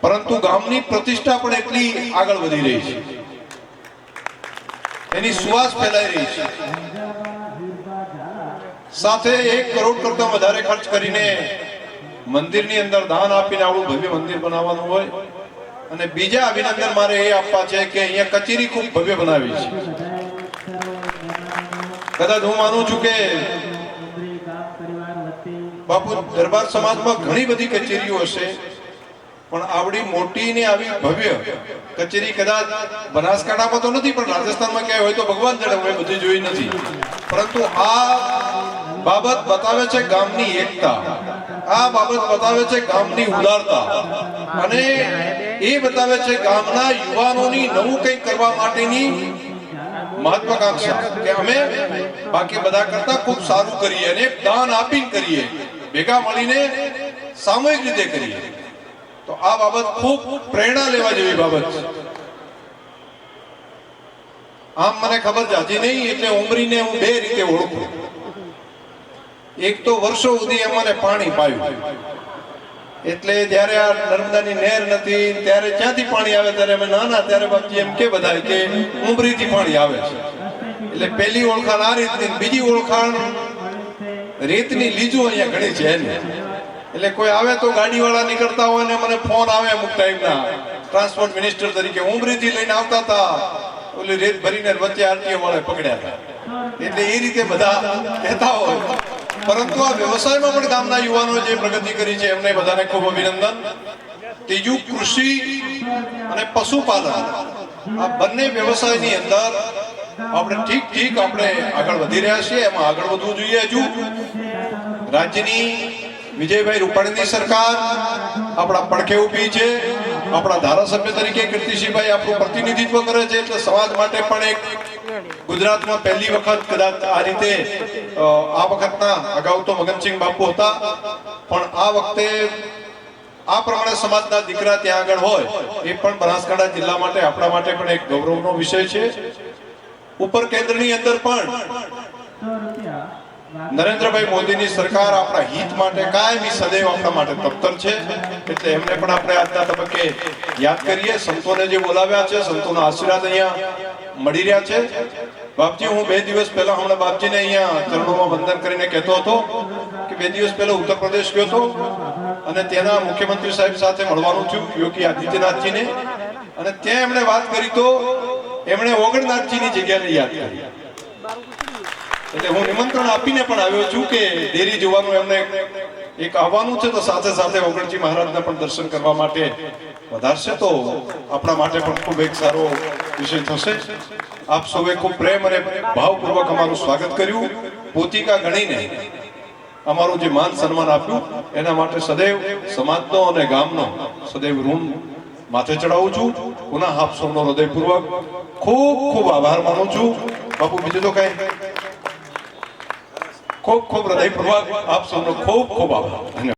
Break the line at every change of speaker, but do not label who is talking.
પરંતુ ગામની પ્રતિષ્ઠા પણ એટલી આગળ વધી રહી છે, એની સુવાસ ફેલાઈ રહી છે। સાથે 1 કરોડ કરતા વધારે ખર્ચ કરીને મંદિરની અંદર દાન આપીને આવડું ભવ્ય મંદિર બનાવવાનું હોય। અને બીજા અભિનંદન મારે એ આપવા છે કે અહીંયા કચેરી ખૂબ ભવ્ય બનાવી છે। કદાચ હું માનું છું કે બાપુ દરબાર સમાજમાં ઘણી બધી કચેરીઓ હશે, પણ આવડી મોટી ને આવી ભવ્ય કચેરી કદાચ બનાસકાંઠામાં તો નથી, પણ રાજસ્થાનમાં ક્યાંય હોય તો ભગવાન જાણે, હું બધી જોઈ નથી। પરંતુ આ બાબત બતાવે છે ગામની એકતા, આ બાબત બતાવે છે ગામની ઉદારતા, અને એ બતાવે છે ગામના યુવાનોની નવું કંઈક કરવા માટેની મહત્વાકાંક્ષા કે અમે બાકી બધા કરતા ખૂબ સારું કરીએ અને એક દાન આપીને કરીએ, ભેગા મળીને સામૂહિક રીતે કરીએ। તો આ બાબત ખૂબ પ્રેરણા લેવા જેવી બાબત છે। આમ મને ખબર જાજી નહીં, એટલે ઉમરીને હું 2 રીતે ઓળખું। એક તો વર્ષો સુધી અમને પાણી પાયું, એટલે જ્યારે આ નર્મદાની નહેર નથી ત્યારે ક્યાંથી પાણી આવે, ત્યારે અમે નાના ત્યારે બાપજી એમ કે બધા કે ઉમરીથી પાણી આવે છે। એટલે પહેલી ઓળખાણ આ રીતની। બીજી ઓળખાણ રેતની લીજો અહીંયા ઘણી છે એની, એટલે કોઈ આવે તો ગાડીવાળા નીકળતા હોય ને મને ફોન આવે અમુક ટાઈમના, ટ્રાન્સપોર્ટ મિનિસ્ટર તરીકે ઉમરીથી લઈને આવતા હતા, ઓલી રેત ભરીને વચ્ચે આરટીઓ વાળા પકડ્યા હતા, એટલે એ રીતે બધા કહેતા હોય। પરંતુ આ વ્યવસાયમાં પણ ગામના યુવાનો જે પ્રગતિ કરી છે એમને બધાને ખૂબ અભિનંદન। ત્રીજું કૃષિ અને પશુપાલન, આ બંને વ્યવસાયની અંદર આપણે ઠીક આપણે આગળ વધી રહ્યા છીએ, એમાં આગળ વધવું જોઈએ। હજુ રાજ્યની વિજયભાઈ રૂપાણીની સરકાર આપણા પડખે ઊભી છે, આપણા ધારાસભ્ય તરીકે કીર્તિસિંહભાઈ આપણું પ્રતિનિધિત્વ કરે છે, એટલે સમાજ માટે પણ એક ગુજરાતમાં પહેલી વખત કદાચ આ રીતે, આ વખતના અગાઉ તો મગનસિંહ બાપુ હતા, પણ આ વખતે આ પ્રમાણે સમાજના દીકરા ત્યાં આગળ હોય એ પણ બનાસકાંઠા જિલ્લા માટે, આપણા માટે પણ એક ગૌરવનો વિષય છે। ઉપર કેન્દ્રની અંદર પણ નરેન્દ્રભાઈ મોદીની સરકાર આપણા હિત માટે કાયમી સદૈવ આપણા માટે તત્પર છે, એટલે એમને પણ આપણે આજના તબક્કે યાદ કરીએ। સંતોને જે બોલાવ્યા છે, સંતોના આશીર્વાદ અહીંયા મળી રહ્યા છે। બાપજી, હું 2 દિવસ પહેલા હમણાં બાપજીને અહીંયા ચરણોમાં વંદન કરીને કહેતો હતો કે 2 દિવસ પહેલા ઉત્તર પ્રદેશ ગયો હતો અને ત્યાંના મુખ્યમંત્રી સાહેબ સાથે મળવાનું થયું, યોગી આદિત્યનાથજીને, અને ત્યાં એમણે વાત કરી તો એમણે ઓગણનાથજીની જગ્યાને યાદ કરી। એટલે હું નિમંત્રણ આપીને પણ આવ્યો છું કે ડેરી જોવાનું એમને એક આવવાનું છે, તો સાથે સાથે ઓગણજી મહારાજના પણ દર્શન કરવા માટે વધારશે, તો આપણા માટે પણ ખૂબ એક સારો વિષય થશે। આપ સૌએ ખૂબ પ્રેમ અને ભાવપૂર્વક અમારું સ્વાગત કર્યું, પોતિકા ગણીને અમારું જે માન સન્માન આપ્યું, એના માટે સદૈવ સમાજનો અને ગામનો સદૈવ ઋણ માથે ચડાવું છું। પુનઃ આપ સૌનો હૃદયપૂર્વક ખૂબ ખૂબ આભાર માનું છું। બાપુ, બીજું તો કઈ? ખૂબ ખૂબ હૃદયપૂર્વક આપ સૌનો ખૂબ ખૂબ આભાર, ધન્યવાદ।